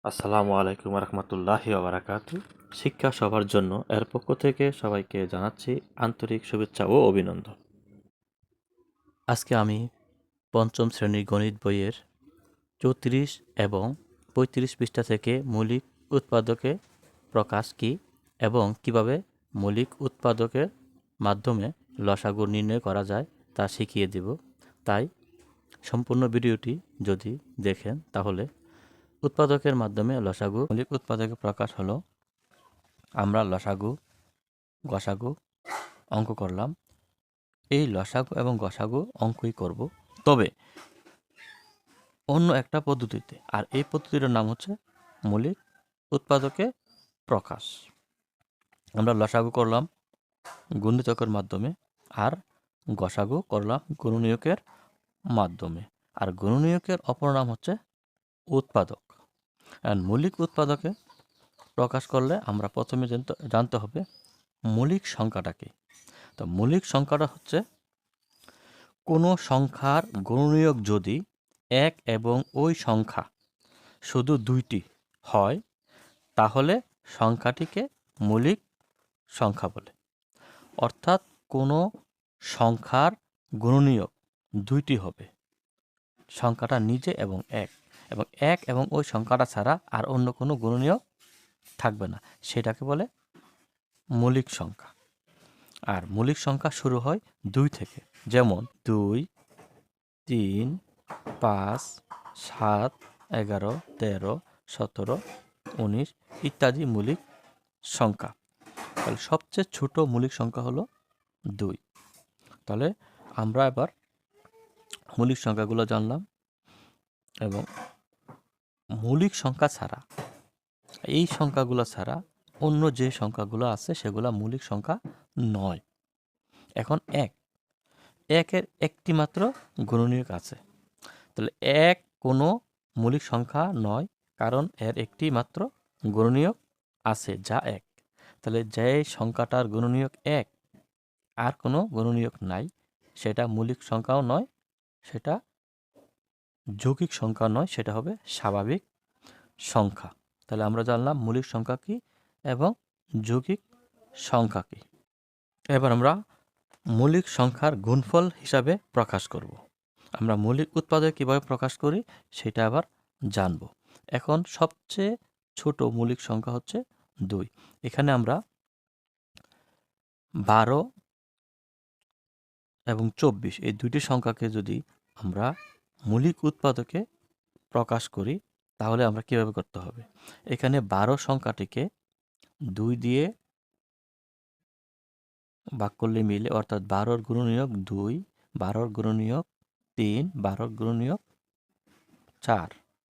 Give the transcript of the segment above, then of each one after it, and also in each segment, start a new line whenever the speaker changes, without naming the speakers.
আসসালামু আলাইকুম রহমতুল্লাহি ওবারাকাতু। শিক্ষা সবার জন্য এর পক্ষ থেকে সবাইকে জানাচ্ছি আন্তরিক শুভেচ্ছা ও অভিনন্দন। আজকে আমি পঞ্চম শ্রেণীর গণিত বইয়ের 34 এবং 35 পৃষ্ঠা থেকে মৌলিক উৎপাদকে প্রকাশ কী এবং কিভাবে মৌলিক উৎপাদকের মাধ্যমে লসাগু নির্ণয় করা যায় তা শিখিয়ে দেব। তাই সম্পূর্ণ ভিডিওটি যদি দেখেন তাহলে উৎপাদকের মাধ্যমে লসাগু মৌলিক উৎপাদকের প্রকাশ হলো আমরা লসাগু গসাগু অঙ্ক করলাম। এই লসাগু এবং গসাগু অঙ্কই করব, তবে অন্য একটা পদ্ধতিতে। আর এই পদ্ধতিটার নাম হচ্ছে মৌলিক উৎপাদকে প্রকাশ। আমরা লসাগু করলাম গুণিতকের মাধ্যমে আর গসাগু করলাম গুণনীয়কের মাধ্যমে। আর গুণনীয়কের অপর নাম হচ্ছে উৎপাদক। আর মৌলিক উৎপাদকে প্রকাশ করলে আমরা প্রথমে জানতে হবে মৌলিক সংখ্যাটা কি। তো মৌলিক সংখ্যাটা হচ্ছে কোনো সংখ্যার গুণনীয়ক যদি এক এবং ওই সংখ্যা শুধু দুইটি হয় তাহলে সংখ্যাটিকে মৌলিক সংখ্যা বলে। অর্থাৎ কোনো সংখ্যার গুণনীয়ক দুইটি হবে, সংখ্যাটা নিজে এবং এক এবং ওই সংখ্যাটা ছাড়া আর অন্য কোনো গুণনীয়ক থাকবে না, সেটাকে বলে মৌলিক সংখ্যা। আর মৌলিক সংখ্যা শুরু হয় 2 থেকে, যেমন 2, 3, 5, 7, 11, 13, 17, 19 ইত্যাদি মৌলিক সংখ্যা। তাহলে সবচেয়ে ছোট মৌলিক সংখ্যা হলো 2। তাহলে আমরা এবার মৌলিক সংখ্যাগুলো জানলাম এবং মৌলিক সংখ্যা ছাড়া, এই সংখ্যাগুলো ছাড়া অন্য যে সংখ্যাগুলো আছে সেগুলো মৌলিক সংখ্যা নয়। এখন একের একটি মাত্র গুণনীয়ক আছে, তাহলে এক কোনো মৌলিক সংখ্যা নয়, কারণ এর একটি মাত্র গুণনীয়ক আছে যা এক। তাহলে যে সংখ্যাটার গুণনীয়ক এক আর কোনো গুণনীয়ক নাই, সেটা মৌলিক সংখ্যাও নয়, সেটা যৌগিক সংখ্যা নয়, সেটা হবে স্বাভাবিক সংখ্যা। তাহলে আমরা জানলাম মৌলিক সংখ্যা কী এবং যৌগিক সংখ্যা কী। এবার আমরা মৌলিক সংখ্যার গুণফল হিসাবে প্রকাশ করব। আমরা মৌলিক উৎপাদক কীভাবে প্রকাশ করি সেটা আবার জানব। এখন সবচেয়ে ছোট মৌলিক সংখ্যা হচ্ছে 2। এখানে আমরা 12 এবং 24 এই দুইটি সংখ্যাকে যদি আমরা মৌলিক উৎপাদকে প্রকাশ করি তাহলে আমরা কীভাবে করতে হবে। এখানে 12 সংখ্যাটিকে 2 দিয়ে ভাগ করলে মিলে, অর্থাৎ 12 গুণনীয়ক 2, 12 গুণনীয়ক 3, 12 গুণনীয়ক 4,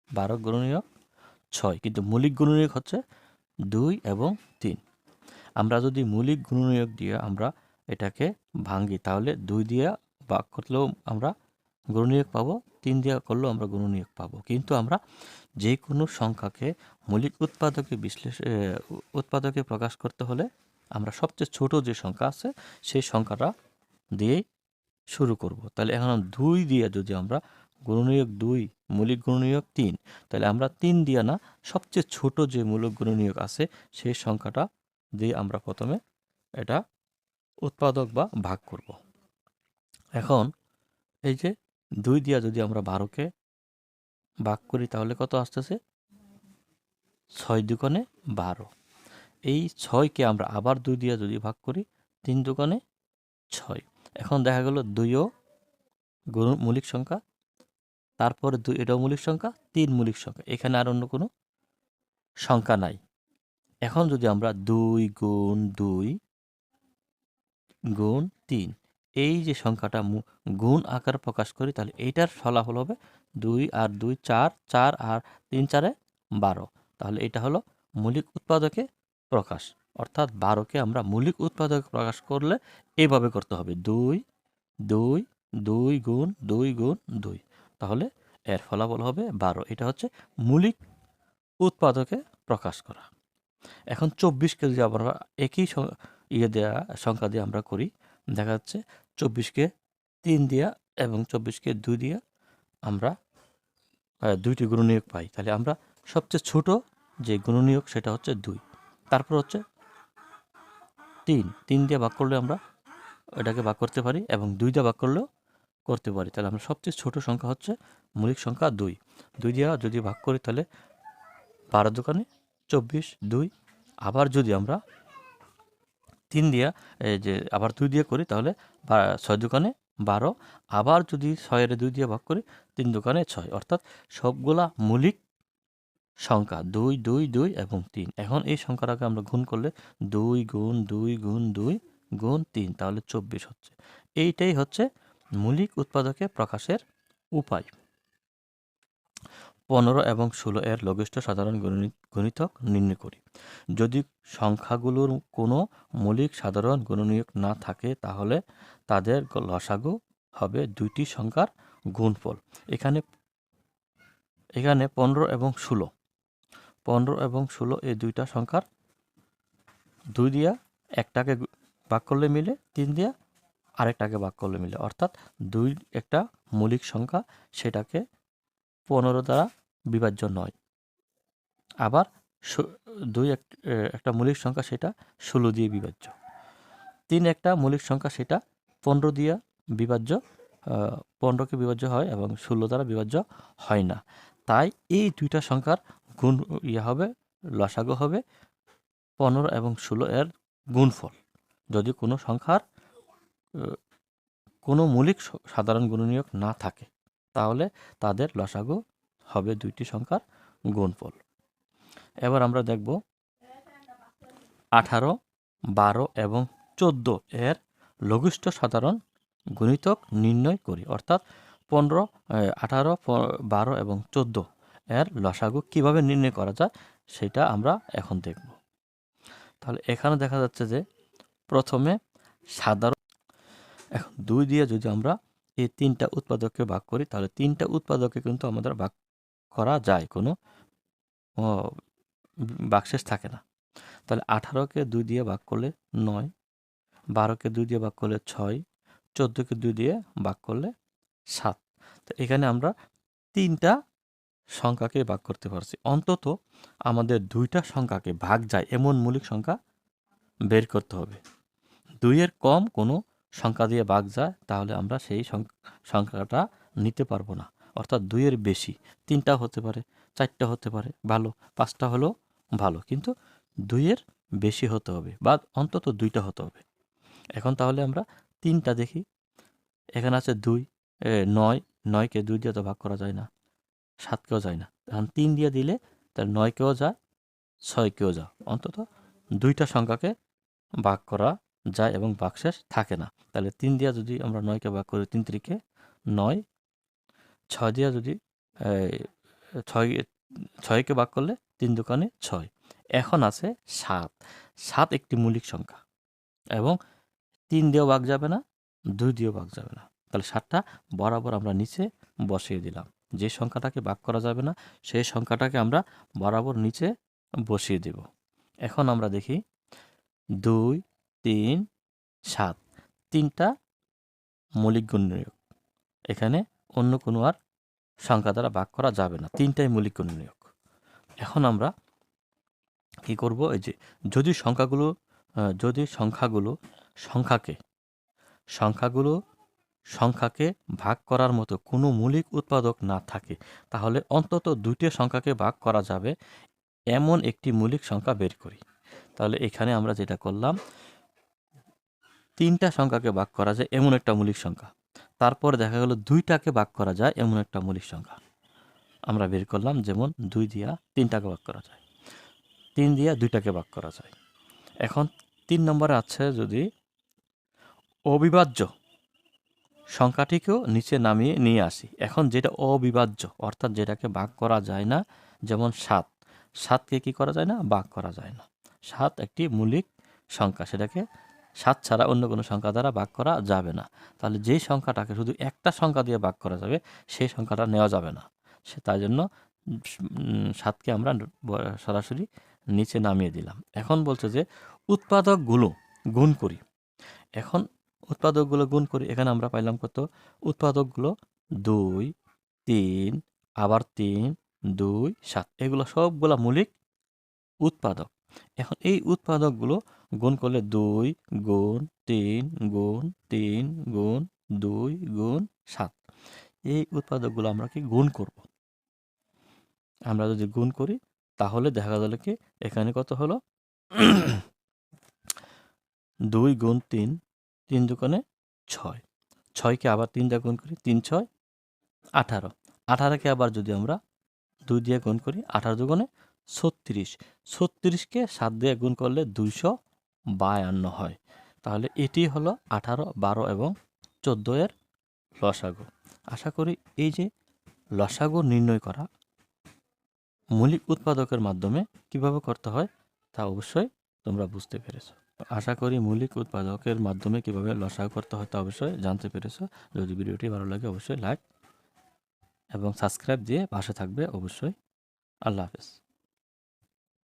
12 গুণনীয়ক 6, কিন্তু মৌলিক গুণনীয়ক হচ্ছে 2 এবং 3। আমরা যদি মৌলিক গুণনীয়ক দিয়ে আমরা এটাকে ভাঙি তাহলে 2 দিয়ে ভাগ করলেও আমরা গুণনীয়ক পাবো, 3 দিয়ে করলেও আমরা গুণনীয়ক পাবো। কিন্তু আমরা যে কোনো সংখ্যাকে মৌলিক উৎপাদকে প্রকাশ করতে হলে আমরা সবচেয়ে ছোট যে সংখ্যা আছে সেই সংখ্যাটা দিয়েই শুরু করব। তাহলে এখন 2 দিয়ে যদি আমরা গুণনীয়ক 2 মৌলিক গুণনীয়ক 3, তাহলে আমরা 3 দিয়ে না, সবচেয়ে ছোট যে মৌলিক গুণনীয়ক আছে সেই সংখ্যাটা দিয়ে আমরা প্রথমে এটা উৎপাদক বা ভাগ করব। এখন এই যে 2 দিয়ে যদি আমরা 12কে ভাগ করি তাহলে কত আসতেছে? 6 দুগুণে 12। এই 6কে আমরা আবার 2 দিয়ে যদি ভাগ করি 3 দুগুণে 6। এখন দেখা গেল 2ও মৌলিক সংখ্যা, তারপরে 2 এটাও মৌলিক সংখ্যা, 3 মৌলিক সংখ্যা, এখানে আর অন্য কোনো সংখ্যা নাই। এখন যদি আমরা 2 গুণ 2 গুণ 3 এই যে সংখ্যাটা গুণ আকারে প্রকাশ করি তাহলে এইটার ফলাফল হবে 2 আর 2 4, 4 আর 3 4 12। তাহলে এটা হলো মৌলিক উৎপাদকে প্রকাশ। অর্থাৎ 12কে আমরা মৌলিক উৎপাদকে প্রকাশ করলে এইভাবে করতে হবে 2 2 2 গুণ 2 গুণ 2, তাহলে এর ফলাফল হবে 12। এটা হচ্ছে মৌলিক উৎপাদকে প্রকাশ করা। এখন 24কে যদি আমরা একই সংখ্যা দিয়ে আমরা করি, দেখা যাচ্ছে 24কে 3 দিয়া এবং 24কে 2 দিয়া আমরা দুইটি গুণনীয়ক পাই। তাহলে আমরা সবচেয়ে ছোট যে গুণনীয়ক সেটা হচ্ছে 2। তারপর হচ্ছে 3 দিয়ে ভাগ করলে আমরা এটাকে ভাগ করতে পারি, এবং 2 দিয়ে ভাগ করলেও করতে পারি। তাহলে আমরা সবচেয়ে ছোট সংখ্যা হচ্ছে মৌলিক সংখ্যা 2। 2 দিয়ে যদি ভাগ করি তাহলে 12 দোকানে 24, 2। আবার যদি আমরা 3 দিয়া এই যে আবার 2 দিয়ে করি তাহলে 6 দোকানে 12। আবার যদি 6 এর 2 দিয়ে ভাগ করি 3 দোকানে 6, অর্থাৎ সবগুলা মৌলিক সংখ্যা 2, 2, 2 এবং 3। এখন এই সংখ্যাটাকে আমরা গুণ করলে 2 গুণ 2 গুণ 2 গুণ 3, তাহলে 24 হচ্ছে। এইটাই হচ্ছে মৌলিক উৎপাদকে প্রকাশের উপায়। 15 এবং 16 এর লঘিষ্ঠ সাধারণ গুণিতক নির্ণয় করি। যদি সংখ্যাগুলোর কোনো মৌলিক সাধারণ গুণনীয়ক না থাকে তাহলে তাদের লসাগু হবে দুইটি সংখ্যার গুণফল। এখানে 15 এবং 16, 15 এবং 16 এই দুইটা সংখ্যার 2 দিয়া একটাকে ভাগ করলে মিলে, 3 দিয়া আরেকটাকে ভাগ করলে মিলে, অর্থাৎ 2 একটা মৌলিক সংখ্যা, সেটাকে 15 দ্বারা বিভাজ্য নয়। আবার 2 একটা মৌলিক সংখ্যা, সেটা 16 দিয়ে বিভাজ্য। 3 একটা মৌলিক সংখ্যা, সেটা 15 দিয়ে বিভাজ্য, 15কে বিভাজ্য হয় এবং 16 দ্বারা বিভাজ্য হয় না। তাই এই দুইটা সংখ্যার গুণ হবে, লসাগু হবে 15 এবং 16 এর গুণফল। যদি কোনো সংখ্যার কোনো মৌলিক সাধারণ গুণনীয়ক না থাকে তাহলে তাদের লসাগু হবে দুইটি সংখ্যার গুণফল। এবার আমরা দেখব 18, 12 এবং 14 এর লঘিষ্ঠ সাধারণ গুণিতক নির্ণয় করি। অর্থাৎ 15, 18, 12 এবং 14 এর লসাগু কিভাবে নির্ণয় করা যায় সেটা আমরা এখন দেখব। তাহলে এখানে দেখা যাচ্ছে যে প্রথমে সাধারণ, এখন 2 দিয়ে যদি আমরা এই 3টা উৎপাদককে ভাগ করি তাহলে 3টা উৎপাদকে কিন্তু আমাদের ভাগ করা যায়, কোনো ভাগশেষ থাকে না। তাহলে 18কে 2 দিয়ে ভাগ করলে 9, 12কে 2 দিয়ে ভাগ করলে 6, 14কে 2 দিয়ে ভাগ করলে 7। তো এখানে আমরা 3টা সংখ্যাকে ভাগ করতে পারছি। অন্তত আমাদের 2টা সংখ্যাকে ভাগ যায় এমন মৌলিক সংখ্যা বের করতে হবে। 2 এর কম কোনো সংখ্যা দিয়ে ভাগ যায় তাহলে আমরা সেই সংখ্যাটা নিতে পারবো না। অর্থাৎ 2 এর বেশি, 3টা হতে পারে, 4টা হতে পারে, ভালো, 5টা হলেও ভালো, কিন্তু 2 এর বেশি হতে হবে বা অন্তত 2টা হতে হবে। এখন তাহলে আমরা 3টা দেখি। এখানে আছে 2, 9, 9কে 2 দিয়ে তো ভাগ করা যায় না, 7কেও যায় না। এখন 3 দিয়ে দিলে তাহলে 9কেও যায়, 6কেও যায়। অন্তত 2টা সংখ্যাকে ভাগ করা যায় এবং ভাগশেষ থাকে না। তাহলে 3 দিয়ে যদি আমরা 9কে ভাগ করি 3 3কে 9, 6 দিয়ে যদি 6কে ভাগ করলে 3 দোকানে 6। এখন আছে 7। 7 একটি মৌলিক সংখ্যা এবং 3 দিয়েও ভাগ যাবে না, 2 দিয়েও ভাগ যাবে না। তাহলে 7টা বরাবর আমরা নিচে বসিয়ে দিলাম। যে সংখ্যাটাকে ভাগ করা যাবে না সেই সংখ্যাটাকে আমরা বরাবর নিচে বসিয়ে দেব। এখন আমরা দেখি 2, 3, 7, 3টা মৌলিক গুণনীয়ক। এখানে অন্য কোনো আর সংখ্যা দ্বারা ভাগ করা যাবে না, 3টাই মৌলিক গুণনীয়ক। এখন আমরা কি করব, এই যে যদি সংখ্যাকে ভাগ করার মতো কোনো মৌলিক উৎপাদক না থাকে তাহলে অন্তত 2টি সংখ্যাকে ভাগ করা যাবে এমন একটি মৌলিক সংখ্যা বের করি। তাহলে এখানে আমরা যেটা করলাম, 3টা সংখ্যাকে ভাগ করা যায় এমন একটা মৌলিক সংখ্যা, তারপর দেখা গেল 2টাকে ভাগ করা যায় এমন একটা মৌলিক সংখ্যা আমরা বের করলাম। যেমন 2 দিয়া 3টাকে ভাগ করা যায়, 3 দিয়া 2টাকে ভাগ করা যায়। এখন 3 নম্বরে আছে যদি অবিভাজ্য সংখ্যাটিকেও নিচে নামিয়ে নিয়ে আসি। এখন যেটা অবিভাজ্য অর্থাৎ যেটাকে ভাগ করা যায় না, যেমন 7, 7কে কি করা যায় না, ভাগ করা যায় না। 7 একটি মৌলিক সংখ্যা, সেটাকে 7 ছাড়া অন্য কোনো সংখ্যা দ্বারা ভাগ করা যাবে না। তাহলে যেই সংখ্যাটাকে শুধু একটা সংখ্যা দিয়ে ভাগ করা যাবে সেই সংখ্যাটা নেওয়া যাবে না। তাই জন্য 7কে আমরা সরাসরি নিচে নামিয়ে দিলাম। এখন বলছে যে উৎপাদকগুলো গুণ করি। এখন উৎপাদকগুলো গুণ করি, এখানে আমরা পাইলাম কত, উৎপাদকগুলো 2, 3, আবার 3, 2 7 এগুলো সবগুলা মৌলিক উৎপাদক। এখন এই উৎপাদকগুলো গুণ করলে 2 গুণ 3 গুণ 3 গুণ 2 গুণ 7, এই উৎপাদকগুলো আমরা কি গুণ করব। আমরা যদি গুণ করি তাহলে দেখা গেল কি এখানে কত হলো 2 গুণ 3, 3 দুগুণে 6, 6কে আবার 3 দিয়ে গুণ করি 3 6 18, 18কে আবার যদি আমরা 2 দিয়ে গুণ করি 18 দুগুণে 36, 36কে 7 দিয়ে গুণ করলে 252 হয়। তাহলে এটি হলো 18, 12 এবং 14 এর লসাগু। আশা করি এই যে লসাগু নির্ণয় করা মৌলিক উৎপাদকের মাধ্যমে কিভাবে করতে হয় তা অবশ্যই তোমরা বুঝতে পেরেছো। আশা করি মৌলিক উৎপাদকের মাধ্যমে কিভাবে লসাগু করতে হয় তা অবশ্যই জানতে পেরেছো। যদি ভিডিওটি ভালো লাগে অবশ্যই লাইক এবং সাবস্ক্রাইব দিয়ে পাশে থাকবে অবশ্যই। আল্লাহ হাফেজ।